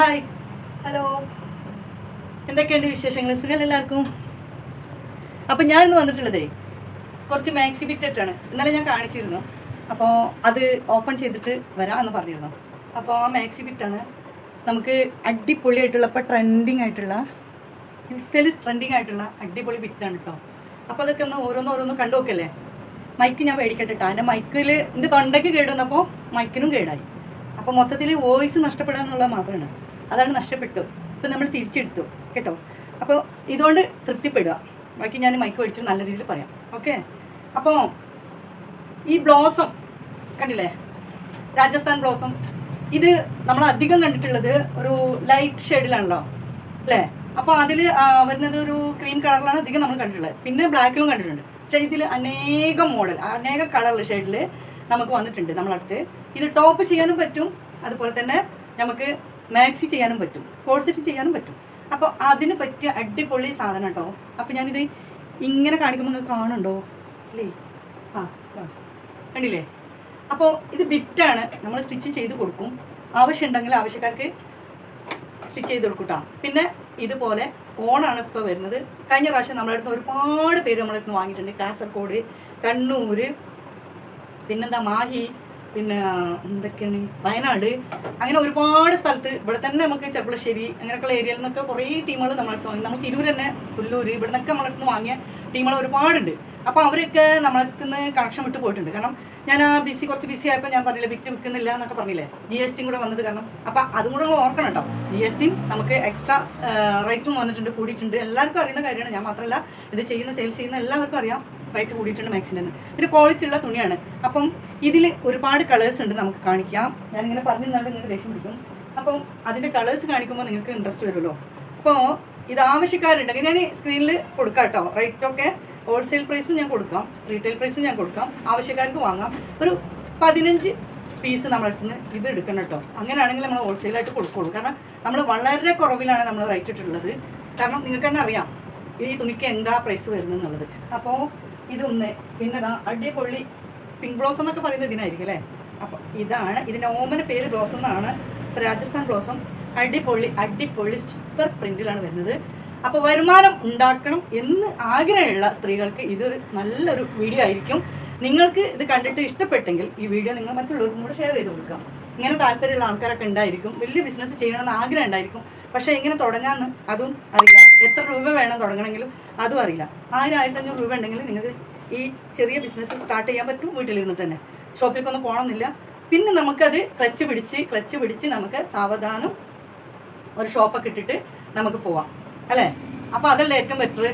Hi, hello, എന്തൊക്കെയുണ്ട് വിശേഷങ്ങൾ? സുഖം എല്ലാവർക്കും. അപ്പം ഞാനിന്ന് വന്നിട്ടുള്ളതേ കുറച്ച് മാക്സി ബിറ്റാണ്. ഇന്നലെ ഞാൻ കാണിച്ചിരുന്നു. അപ്പോൾ അത് ഓപ്പൺ ചെയ്തിട്ട് വരാമെന്ന് പറഞ്ഞിരുന്നു. അപ്പോൾ ആ മാക്സി ബിറ്റാണ് നമുക്ക് അടിപൊളിയായിട്ടുള്ള, ഇപ്പോൾ ട്രെൻഡിങ് ആയിട്ടുള്ള, ഇൻസ്റ്റയിൽ ട്രെൻഡിങ് ആയിട്ടുള്ള അടിപൊളി ബിറ്റാണ് കേട്ടോ. അപ്പോൾ അതൊക്കെ ഒന്ന് ഓരോന്ന് കണ്ടു നോക്കല്ലേ. മൈക്ക് ഞാൻ മേടിക്കട്ടെ കേട്ടോ. എൻ്റെ മൈക്കിൽ എൻ്റെ തൊണ്ടയ്ക്ക് കേടുവന്നപ്പോൾ മൈക്കിനും കേടായി. അപ്പോൾ മൊത്തത്തിൽ വോയിസ് നഷ്ടപ്പെടുക എന്നുള്ളത് മാത്രമാണ്. അതാണ് നഷ്ടപ്പെട്ടു. ഇപ്പം നമ്മൾ തിരിച്ചെടുത്തു കേട്ടോ. അപ്പോൾ ഇതുകൊണ്ട് തൃപ്തിപ്പെടുക. ബാക്കി ഞാൻ മൈക്ക് മേടിച്ചിട്ട് നല്ല രീതിയിൽ പറയാം. ഓക്കെ. അപ്പോൾ ഈ ബ്ലോസം കണ്ടില്ലേ, രാജസ്ഥാൻ ബ്ലോസം, ഇത് നമ്മൾ അധികം കണ്ടിട്ടുള്ളത് ഒരു ലൈറ്റ് ഷെയ്ഡിലാണല്ലോ അല്ലേ. അപ്പോൾ അതിൽ വരുന്നത് ഒരു ക്രീം കളറിലാണ് അധികം നമ്മൾ കണ്ടിട്ടുള്ളത്. പിന്നെ ബ്ലാക്കിലും കണ്ടിട്ടുണ്ട്. പക്ഷേ ഇതിൽ അനേകം മോഡൽ, അനേകം കളർ ഷെയ്ഡിൽ നമുക്ക് വന്നിട്ടുണ്ട് നമ്മളടുത്ത്. ഇത് ടോപ്പ് ചെയ്യാനും പറ്റും, അതുപോലെ തന്നെ നമുക്ക് മാക്സി ചെയ്യാനും പറ്റും, കോഴ്സെറ്റ് ചെയ്യാനും പറ്റും. അപ്പോൾ അതിന് പറ്റിയ അടിപൊളി സാധനം കേട്ടോ. അപ്പോൾ ഞാനിത് ഇങ്ങനെ കാണിക്കുമ്പോൾ നിങ്ങൾക്ക് കാണുന്നുണ്ടോ അല്ലേ? കണ്ടില്ലേ? അപ്പോൾ ഇത് ബിറ്റാണ്, നമ്മൾ സ്റ്റിച്ച് ചെയ്ത് കൊടുക്കും. ആവശ്യമുണ്ടെങ്കിൽ ആവശ്യക്കാർക്ക് സ്റ്റിച്ച് ചെയ്ത് കൊടുക്കൂട്ടോ. പിന്നെ ഇതുപോലെ ഓണാണ് ഇപ്പോൾ വരുന്നത്. കഴിഞ്ഞ പ്രാവശ്യം നമ്മുടെ അടുത്ത് ഒരുപാട് പേര് നമ്മുടെ അടുത്ത് വാങ്ങിയിട്ടുണ്ട്. കാസർഗോഡ്, കണ്ണൂർ, പിന്നെന്താ മാഹി, പിന്നെ എന്തൊക്കെയാണ് വയനാട്, അങ്ങനെ ഒരുപാട് സ്ഥലത്ത്. ഇവിടെ തന്നെ നമുക്ക് ചെർപ്പളശ്ശേരി അങ്ങനെയൊക്കെയുള്ള ഏരിയയിൽ നിന്നൊക്കെ കുറേ ടീമുകൾ നമ്മളടുത്ത് വാങ്ങി. നമുക്ക് തിരൂർ തന്നെ, പുല്ലൂർ, ഇവിടെ നിന്നൊക്കെ നമ്മളടുത്ത് വാങ്ങിയ ടീമുകൾ ഒരുപാടുണ്ട്. അപ്പോൾ അവരൊക്കെ നമ്മളടുത്ത് നിന്ന് കണക്ഷൻ വിട്ട് പോയിട്ടുണ്ട്. കാരണം ഞാൻ ആ കുറച്ച് ബിസി ആയപ്പോൾ ഞാൻ പറഞ്ഞില്ലേ ബിറ്റ് വിൽക്കുന്നില്ല എന്നൊക്കെ പറഞ്ഞില്ലേ, GST കൂടെ വന്നത് കാരണം. അപ്പോൾ അതും കൂടെ ഓർക്കണം കേട്ടോ. GST നമുക്ക് എക്സ്ട്രാ റേറ്റും വന്നിട്ടുണ്ട്, കൂടിയിട്ടുണ്ട്. എല്ലാവർക്കും അറിയുന്ന കാര്യമാണ്. ഞാൻ മാത്രമല്ല, ഇത് സെയിൽസ് ചെയ്യുന്ന എല്ലാവർക്കും അറിയാം റേറ്റ് കൂടിയിട്ടുണ്ട് മാക്സിൻ്റെ. പിന്നെ ക്വാളിറ്റി ഉള്ള തുണിയാണ്. അപ്പം ഇതിൽ ഒരുപാട് കളേഴ്സ് ഉണ്ട്, നമുക്ക് കാണിക്കാം. ഞാനിങ്ങനെ പറഞ്ഞു തന്നാൽ നിങ്ങൾക്ക് ദേഷ്യം പിടിക്കും. അപ്പം അതിൻ്റെ കളേഴ്സ് കാണിക്കുമ്പോൾ നിങ്ങൾക്ക് ഇൻട്രസ്റ്റ് വരുമല്ലോ. അപ്പോൾ ഇത് ആവശ്യക്കാരുണ്ടെങ്കിൽ ഞാൻ സ്ക്രീനിൽ കൊടുക്കാം കേട്ടോ. റേറ്റൊക്കെ ഹോൾസെയിൽ പ്രൈസും ഞാൻ കൊടുക്കാം, റീറ്റെയിൽ പ്രൈസും ഞാൻ കൊടുക്കാം. ആവശ്യക്കാർക്ക് വാങ്ങാം. ഒരു 15 പീസ് നമ്മളടുത്ത് നിന്ന് ഇത് എടുക്കണം കേട്ടോ. അങ്ങനെയാണെങ്കിൽ നമ്മൾ ഹോൾസെയിലായിട്ട് കൊടുക്കുള്ളൂ. കാരണം നമ്മൾ വളരെ കുറവിലാണ് നമ്മൾ റേറ്റ് ഇട്ടിട്ടുള്ളത്. കാരണം നിങ്ങൾക്ക് തന്നെ അറിയാം ഈ തുണിക്ക് എന്താ പ്രൈസ് വരുന്നത്. അപ്പോൾ ഇതൊന്ന്. പിന്നെ അടിപൊളി പിങ്ക് ബ്ലോസം എന്നൊക്കെ പറയുന്നത് ഇതിനായിരിക്കും അല്ലേ. അപ്പോൾ ഇതാണ് ഇതിൻ്റെ ഓമന പേര്. ബ്ലോസം എന്നാണ്. രാജസ്ഥാൻ ബ്ലോസം അടിപൊളി സൂപ്പർ പ്രിന്റിലാണ് വരുന്നത്. അപ്പോൾ വരുമാനം ഉണ്ടാക്കണം എന്ന് ആഗ്രഹമുള്ള സ്ത്രീകൾക്ക് ഇതൊരു നല്ലൊരു വീഡിയോ ആയിരിക്കും. നിങ്ങൾക്ക് ഇത് കണ്ടിട്ട് ഇഷ്ടപ്പെട്ടെങ്കിൽ ഈ വീഡിയോ നിങ്ങൾ മറ്റുള്ളവർക്കും കൂടെ ഷെയർ ചെയ്ത് കൊടുക്കാം. ഇങ്ങനെ താല്പര്യമുള്ള ആൾക്കാരൊക്കെ ഉണ്ടായിരിക്കും, വലിയ ബിസിനസ് ചെയ്യണമെന്ന് ആഗ്രഹം ഉണ്ടായിരിക്കും. പക്ഷേ എങ്ങനെ തുടങ്ങാമെന്ന് അതും അറിയില്ല. എത്ര രൂപ വേണം തുടങ്ങണമെങ്കിലും അതും അറിയില്ല. 1000-1500 രൂപ ഉണ്ടെങ്കിൽ നിങ്ങൾക്ക് ഈ ചെറിയ ബിസിനസ് സ്റ്റാർട്ട് ചെയ്യാൻ പറ്റും. വീട്ടിലിരുന്നിട്ട് തന്നെ, ഷോപ്പിലേക്കൊന്നും പോകണമെന്നില്ല. പിന്നെ നമുക്കത് ക്ലച്ച് പിടിച്ച് നമുക്ക് സാവധാനം ഒരു ഷോപ്പൊക്കെ ഇട്ടിട്ട് നമുക്ക് പോവാം അല്ലേ. അപ്പോൾ അതല്ലേ ഏറ്റവും ബെറ്റർ.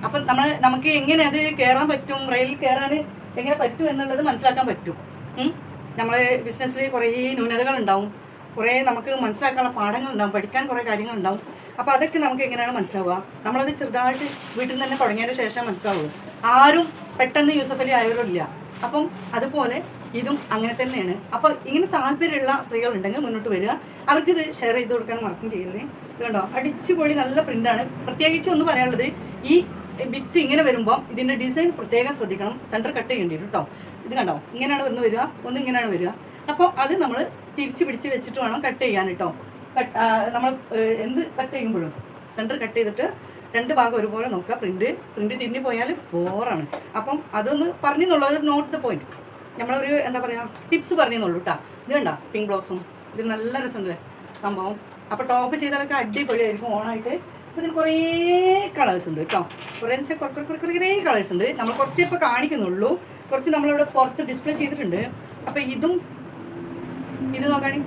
അപ്പം നമുക്ക് എങ്ങനെ അത് കയറാൻ പറ്റും, റെയിലിൽ കയറാൻ എങ്ങനെ പറ്റും എന്നുള്ളത് മനസ്സിലാക്കാൻ പറ്റും. നമ്മൾ ബിസിനസ്സിൽ കുറേ ന്യൂനതകളുണ്ടാവും, കുറേ നമുക്ക് മനസ്സിലാക്കാനുള്ള പാഠങ്ങളുണ്ടാവും, പഠിക്കാൻ കുറേ കാര്യങ്ങളുണ്ടാവും. അപ്പോൾ അതൊക്കെ നമുക്ക് എങ്ങനെയാണ് മനസ്സിലാവുക? നമ്മളത് ചെറുതായിട്ട് വീട്ടിൽ നിന്ന് തന്നെ തുടങ്ങിയതിന് ശേഷം മനസ്സിലാവുള്ളൂ. ആരും പെട്ടെന്ന് യൂസഫ് അലി ആയവരില്ല. അപ്പം അതുപോലെ ഇതും അങ്ങനെ തന്നെയാണ്. അപ്പോൾ ഇങ്ങനെ താല്പര്യമുള്ള സ്ത്രീകളുണ്ടെങ്കിൽ മുന്നോട്ട് വരിക. അവർക്കിത് ഷെയർ ചെയ്ത് കൊടുക്കാൻ മറക്കും ചെയ്യരുത്. ഇത് കണ്ടോ, അടിച്ചുപൊളി നല്ല പ്രിൻ്റാണ്. പ്രത്യേകിച്ച് ഒന്ന് പറയാനുള്ളത്, ഈ ബിറ്റ് ഇങ്ങനെ വരുമ്പോൾ ഇതിൻ്റെ ഡിസൈൻ പ്രത്യേകം ശ്രദ്ധിക്കണം. സെൻറ്റർ കട്ട് ചെയ്യേണ്ടി വരും കേട്ടോ. ഇത് കണ്ടോ, ഇങ്ങനെയാണ് വരിക, ഇങ്ങനെയാണ് വരിക. അപ്പോൾ അത് നമ്മൾ തിരിച്ച് പിടിച്ച് വെച്ചിട്ട് വേണം കട്ട് ചെയ്യാൻ കേട്ടോ. നമ്മൾ എന്ത് കട്ട് ചെയ്യുമ്പോഴും സെൻറ്റർ കട്ട് ചെയ്തിട്ട് 2 ഭാഗം ഒരുപോലെ നോക്കുക. പ്രിന്റ് തിരിഞ്ഞു പോയാൽ ബോറാണ്. അപ്പം അതൊന്ന് പറഞ്ഞെന്നുള്ളത് നോട്ട് ദ പോയിന്റ്. നമ്മളൊരു എന്താ പറയുക, ടിപ്സ് പറഞ്ഞെന്നുള്ളൂ കേട്ടോ. ഇത് കണ്ടോ, പിങ്ക് ബ്ലൗസും ഇത് നല്ല രസമുണ്ടല്ലേ സംഭവം. അപ്പോൾ ടോപ്പ് ചെയ്താലൊക്കെ അടിപൊളിയായിരിക്കും ഓണായിട്ട്. ഇതിന് കുറേ കളേഴ്സ് ഉണ്ട് കേട്ടോ. കുറേ കളേഴ്സ് ഉണ്ട്. നമ്മൾ കുറച്ച് ഇപ്പോൾ കാണിക്കുന്നുള്ളൂ, കുറച്ച് നമ്മളിവിടെ പുറത്ത് ഡിസ്പ്ലേ ചെയ്തിട്ടുണ്ട്. അപ്പോൾ ഇത് നോക്കാണി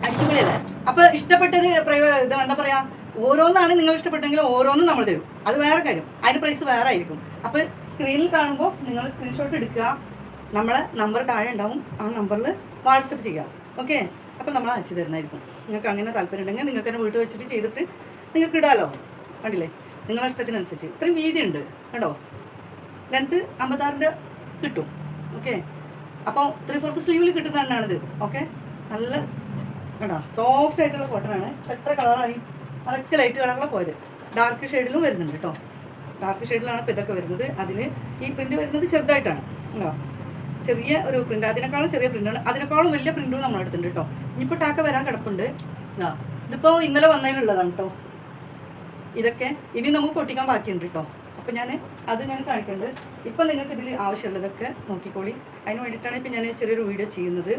അടിച്ചുപൊളിയല്ലേ. അപ്പോൾ ഇഷ്ടപ്പെട്ടത് ഇത് എന്താ പറയുക, ഓരോന്നാണ് നിങ്ങൾ ഇഷ്ടപ്പെട്ടെങ്കിൽ ഓരോന്നും നമ്മൾ തരും. അത് വേറെ കാര്യം, അതിന് പ്രൈസ് വേറെ ആയിരിക്കും. അപ്പോൾ സ്ക്രീനിൽ കാണുമ്പോൾ നിങ്ങൾ സ്ക്രീൻഷോട്ട് എടുക്കുക. നമ്മളെ നമ്പർ താഴെ ഉണ്ടാവും, ആ നമ്പറിൽ വാട്സപ്പ് ചെയ്യുക. ഓക്കെ. അപ്പോൾ നമ്മൾ അയച്ചു തരുന്നതായിരിക്കും. നിങ്ങൾക്ക് അങ്ങനെ താല്പര്യം ഉണ്ടെങ്കിൽ നിങ്ങൾക്ക് തന്നെ വീട്ടിൽ വെച്ചിട്ട് ചെയ്തിട്ട് നിങ്ങൾക്ക് ഇടാമല്ലോ. കണ്ടില്ലേ, നിങ്ങളുടെ ഇഷ്ടത്തിനനുസരിച്ച്. ഇത്രയും വീതി ഉണ്ട് കേട്ടോ. ലെങ്ത്ത് 56 കിട്ടും. ഓക്കെ. അപ്പോൾ 3/4 സ്ലീവിൽ കിട്ടുന്ന എണ്ണാണിത്. ഓക്കെ. നല്ല കേട്ടോ, സോഫ്റ്റ് ആയിട്ടുള്ള കോട്ടനാണ്. എത്ര കളറായി, അതൊക്കെ ലൈറ്റ് കളറിലാണ് പോയത്. ഡാർക്ക് ഷെയ്ഡിലും വരുന്നുണ്ട് കേട്ടോ. ഡാർക്ക് ഷെയ്ഡിലാണ് ഇപ്പോൾ ഇതൊക്കെ വരുന്നത്. അതിൽ ഈ പ്രിൻ്റ് വരുന്നത് ചെറുതായിട്ടാണ് കേട്ടോ. ചെറിയ ഒരു പ്രിൻ്റ്, അതിനേക്കാളും ചെറിയ പ്രിൻ്റാണ്. അതിനേക്കാളും വലിയ പ്രിൻ്റും നമ്മളെടുത്തുണ്ട് കേട്ടോ. ഇനിയിപ്പോൾ ടാക്ക വരാൻ കിടപ്പുണ്ട്. ഇതിപ്പോൾ ഇന്നലെ വന്നതിലുള്ളതാണ് കേട്ടോ. ഇതൊക്കെ ഇനി നമുക്ക് പൊട്ടിക്കാൻ ബാക്കിയുണ്ട് കേട്ടോ. അപ്പോൾ ഞാൻ കാണിക്കുന്നുണ്ട്. ഇപ്പം നിങ്ങൾക്ക് ഇതിൽ ആവശ്യമുള്ളതൊക്കെ നോക്കിക്കോളി. അതിന് വേണ്ടിയിട്ടാണ് ഇപ്പം ഞാൻ ചെറിയൊരു വീഡിയോ ചെയ്യുന്നത്.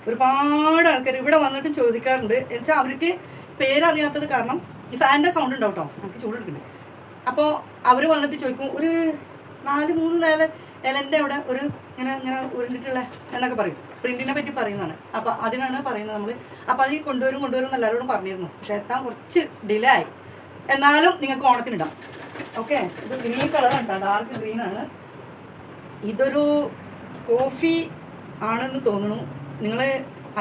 ഒരുപാട് ആൾക്കാർ ഇവിടെ വന്നിട്ട് ചോദിക്കാറുണ്ട്. എന്നുവെച്ചാൽ അവർക്ക് പേരറിയാത്തത് കാരണം ഈ ഫാനിൻ്റെ സൗണ്ട് ഉണ്ടാവും കേട്ടോ. നമുക്ക് ചൂടെടുക്കുന്നുണ്ട്. അപ്പോൾ അവർ വന്നിട്ട് ചോദിക്കും, ഒരു 4 ഇലൻ്റെ അവിടെ ഒരു ഇങ്ങനെ ഉരുണ്ടിട്ടുള്ള എന്നൊക്കെ പറയും. പ്രിൻറ്റിനെ പറ്റി പറയുന്നതാണ്. അപ്പോൾ അതിനാണ് പറയുന്നത് നമ്മൾ. അപ്പോൾ അത് കൊണ്ടുവരും എന്ന് എല്ലാവരോടും പറഞ്ഞിരുന്നു. പക്ഷേ എത്താൻ കുറച്ച് ഡിലേ ആയി. എന്നാലും നിങ്ങൾക്ക് ഓണത്തിനിടാം. ഓക്കെ, ഇത് ഗ്രീൻ കളറാണ് കേട്ടോ, ഡാർക്ക് ഗ്രീനാണ്. ഇതൊരു കോഫി ആണെന്ന് തോന്നുന്നു. നിങ്ങൾ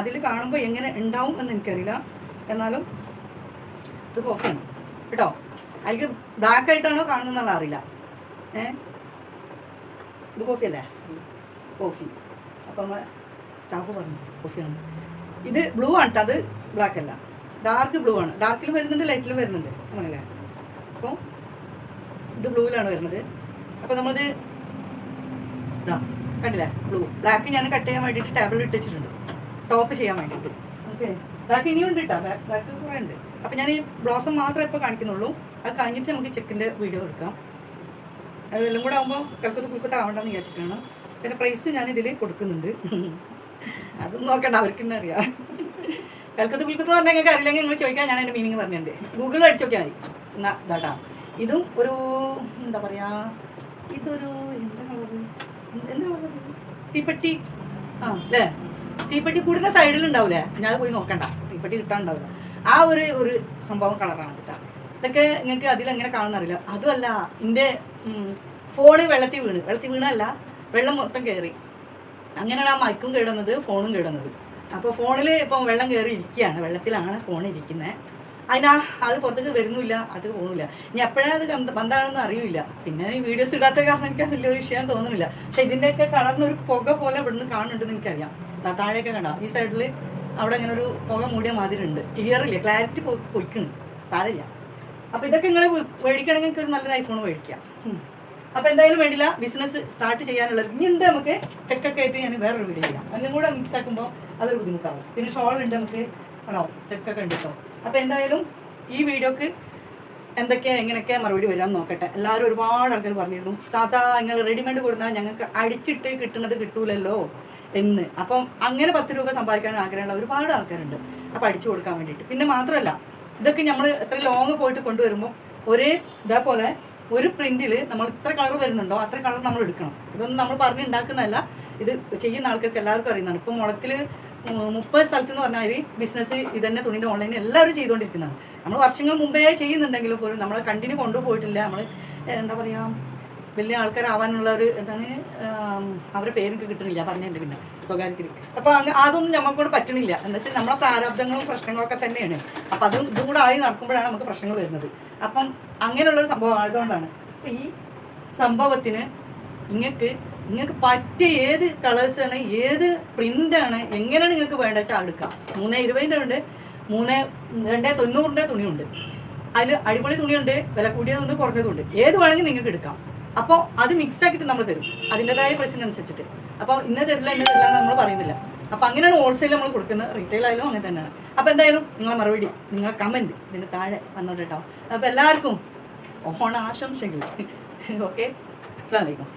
അതിൽ കാണുമ്പോൾ എങ്ങനെ ഉണ്ടാവും എന്ന് എനിക്കറിയില്ല. എന്നാലും ഇത് കോഫിയാണ് കേട്ടോ. അതിലേക്ക് ബ്ലാക്ക് ആയിട്ടാണോ കാണുന്നതെന്നുള്ള അറിയില്ല. ഇത് കോഫിയല്ലേ? കോഫി. അപ്പം നമ്മൾ സ്റ്റാഫ് പറഞ്ഞു കോഫിയാണ്. ഇത് ബ്ലൂ ആണ് കേട്ടോ, അത് ബ്ലാക്ക് അല്ല, ഡാർക്ക് ബ്ലൂ ആണ്. ഡാർക്കിലും വരുന്നുണ്ട്, ലൈറ്റിലും വരുന്നുണ്ട്. അങ്ങനെയല്ലേ? അപ്പോൾ ഇത് ബ്ലൂവിലാണ് വരുന്നത്. അപ്പോൾ നമ്മളിത് ഇതാ കണ്ടില്ലേ, ബ്ലൂ. ബ്ലാക്ക് ഞാൻ കട്ട് ചെയ്യാൻ വേണ്ടിയിട്ട് ടേബിളിൽ ഇട്ട് വെച്ചിട്ടുണ്ട്, ടോപ്പ് ചെയ്യാൻ വേണ്ടിയിട്ട്. ഓക്കെ, ബ്ലാക്ക് ഇനിയുണ്ട് കേട്ടോ, ബ്ലാക്ക് കുറേ ഉണ്ട്. അപ്പോൾ ഞാൻ ഈ ബ്ലോസം മാത്രമേ ഇപ്പോൾ കാണിക്കുന്നുള്ളൂ. അത് കഴിഞ്ഞിട്ട് നമുക്ക് ചെക്കിൻ്റെ വീഡിയോ എടുക്കാം. അതെല്ലാം കൂടെ ആകുമ്പോൾ കൽക്കത്ത് ആവണ്ടെന്ന് വിചാരിച്ചിട്ടാണ്. പിന്നെ പ്രൈസ് ഞാൻ ഇതിൽ കൊടുക്കുന്നുണ്ട്. അതൊന്നും നോക്കണ്ട, അവർക്ക് തന്നെ അറിയാം. കൽക്കത്ത് പറഞ്ഞാൽ നിങ്ങൾക്ക് അറിയില്ലെങ്കിൽ നിങ്ങൾ ചോദിക്കാൻ, ഞാൻ അതിൻ്റെ മീനിങ് പറഞ്ഞിട്ടുണ്ട്. ഗൂഗിളിൽ അടിച്ചു നോക്കിയാൽ മതി. എന്നാ ഇതാട്ടാ, ഇതും ഒരു എന്താ പറയുക, ഇതൊരു എന്താ പറയുക, തീപ്പെട്ടി അല്ലേ? തീപ്പെട്ടി കൂടിൻ്റെ സൈഡിലുണ്ടാവില്ലേ? ഞാൻ പോയി നോക്കണ്ട, തീപ്പെട്ടി കിട്ടാനുണ്ടാവില്ല. ആ ഒരു സംഭവം കളറാണ് കേട്ടോ. ഇതൊക്കെ നിങ്ങൾക്ക് അതിലെങ്ങനെ കാണുന്നറിയില്ല. അതുമല്ല, എൻ്റെ ഫോണ് വെള്ളത്തിൽ വീണല്ല, വെള്ളം മൊത്തം കയറി. അങ്ങനെയാണ് ആ മൈക്കും കേടുന്നത്, ഫോണും കേടുന്നത്. അപ്പോൾ ഫോണിൽ ഇപ്പം വെള്ളം കയറി ഇരിക്കുകയാണ്, വെള്ളത്തിലാണ് ഫോൺ ഇരിക്കുന്നത്. അത് പുറത്തേക്ക് വരുന്നില്ല, അത് പോകുന്നില്ല. ഇനി എപ്പോഴാണ് അത് ബന്ധാണെന്ന് അറിയില്ല. പിന്നെ ഈ വീഡിയോസ് ഇടാത്ത കാരണം എനിക്ക് വലിയൊരു വിഷയം തോന്നുന്നില്ല. പക്ഷെ ഇതിൻ്റെയൊക്കെ കളറിനൊരു പുക പോലെ ഇവിടുന്ന് കാണുന്നുണ്ടെന്ന് എനിക്കറിയാം. താഴെയൊക്കെ കണ്ട ഈ സൈഡിൽ അവിടെ ഇങ്ങനെ ഒരു പുക മൂടിയ മാതിരി ഉണ്ട്. ക്ലിയർ ഇല്ല, ക്ലാരിറ്റി പൊയ്ക്കുന്നു, സാരമില്ല. അപ്പോൾ ഇതൊക്കെ നിങ്ങൾ മേടിക്കണമെങ്കിൽ നിങ്ങൾക്ക് ഒരു നല്ലൊരു ഐഫോൺ മേടിക്കാം. അപ്പോൾ എന്തായാലും വേണ്ടില്ല, ബിസിനസ് സ്റ്റാർട്ട് ചെയ്യാനുള്ളത് ഇനിയുണ്ട്. നമുക്ക് ചെക്കൊക്കെ ആയിട്ട് ഞാൻ വേറൊരു വീഡിയോ ചെയ്യാം. എല്ലാം കൂടെ മിക്സ് ആക്കുമ്പോൾ അതൊരു ബുദ്ധിമുട്ടാവും. പിന്നെ ഷോൾ ഉണ്ട്, നമുക്ക് ആണോ ചെക്കൊക്കെ ഉണ്ട് കേട്ടോ. അപ്പോൾ എന്തായാലും ഈ വീഡിയോക്ക് എങ്ങനെയൊക്കെ മറുപടി വരാമെന്ന് നോക്കട്ടെ. എല്ലാവരും ഒരുപാട് ആൾക്കാർ പറഞ്ഞിരുന്നു, താത്ത നിങ്ങൾ റെഡിമെയ്ഡ് കൊടുത്താൽ ഞങ്ങൾക്ക് അടിച്ചിട്ട് കിട്ടുന്നത് കിട്ടൂലല്ലോ എന്ന്. അപ്പം അങ്ങനെ 10 രൂപ സമ്പാദിക്കാൻ ആഗ്രഹമുള്ള ഒരുപാട് ആൾക്കാരുണ്ട്. അപ്പോൾ അടിച്ചു കൊടുക്കാൻ വേണ്ടിയിട്ട്. പിന്നെ മാത്രമല്ല, ഇതൊക്കെ നമ്മൾ എത്ര ലോങ് പോയിട്ട് കൊണ്ടുവരുമ്പോൾ ഇതേപോലെ ഒരു പ്രിന്റിൽ നമ്മൾ ഇത്ര കളർ വരുന്നുണ്ടോ അത്ര കളർ നമ്മൾ എടുക്കണം. ഇതൊന്നും നമ്മൾ പറഞ്ഞുണ്ടാക്കുന്നതല്ല, ഇത് ചെയ്യുന്ന ആൾക്കാർക്ക് എല്ലാവർക്കും അറിയുന്നതാണ്. ഇപ്പം മുളത്തിൽ 30 സ്ഥലത്ത് എന്ന് പറഞ്ഞാൽ ബിസിനസ് ഇതന്നെ തുണിൻ്റെ ഓൺലൈനിൽ എല്ലാവരും ചെയ്തുകൊണ്ടിരിക്കുന്നതാണ്. നമ്മൾ വർഷങ്ങൾ മുമ്പേ ചെയ്യുന്നുണ്ടെങ്കിലും പോലും നമ്മൾ കണ്ടിന്യൂ കൊണ്ടുപോയിട്ടില്ല. നമ്മൾ എന്താ പറയുക, വലിയ ആൾക്കാരാവാനുള്ള ഒരു അവരുടെ പേരൊക്കെ കിട്ടണില്ല, പറഞ്ഞിട്ടുണ്ട് പിന്നെ സ്വകാര്യത്തിൽ. അപ്പോൾ അതൊന്നും നമുക്കോട് പറ്റണില്ല. എന്താ വെച്ചാൽ നമ്മളെ പ്രാരാബ്ദങ്ങളും പ്രശ്നങ്ങളൊക്കെ തന്നെയാണ്. അപ്പം ഇതും കൂടെ ആയി നടക്കുമ്പോഴാണ് നമുക്ക് പ്രശ്നങ്ങൾ വരുന്നത്. അപ്പം അങ്ങനെയുള്ളൊരു സംഭവം ആയതുകൊണ്ടാണ്. അപ്പം ഈ സംഭവത്തിന് നിങ്ങൾക്ക് പറ്റിയ ഏത് കളേഴ്സാണ്, ഏത് പ്രിൻ്റാണ്, എങ്ങനെയാണ് നിങ്ങൾക്ക് വേണ്ടത് വെച്ചാൽ എടുക്കാം. 320 ഉണ്ട്, 290 തുണിയുണ്ട്. അതിൽ അടിപൊളി തുണിയുണ്ട്, വില കൂടിയതുണ്ട്, കുറഞ്ഞതുണ്ട്. ഏത് വേണമെങ്കിൽ നിങ്ങൾക്ക് എടുക്കാം. അപ്പോൾ അത് മിക്സ് ആക്കിയിട്ട് നമ്മൾ തരും, അതിൻ്റെതായ പ്രൈസിനനുസരിച്ചിട്ട്. അപ്പോൾ ഇന്ന തരില്ല എന്ന് നമ്മൾ പറയുന്നില്ല. അപ്പോൾ അങ്ങനെയാണ് ഹോൾസെയിൽ നമ്മൾ കൊടുക്കുന്നത്. റീറ്റെയിൽ ആയാലും അങ്ങനെ തന്നെയാണ്. അപ്പോൾ എന്തായാലും നിങ്ങളെ മറുപടി, നിങ്ങളെ കമൻറ്റ് ഇതിൻ്റെ താഴെ വന്നോട്ടോ. അപ്പോൾ എല്ലാവർക്കും ഓണാശംസകൾ. ഓക്കെ, അസ്സലാമു അലൈക്കും.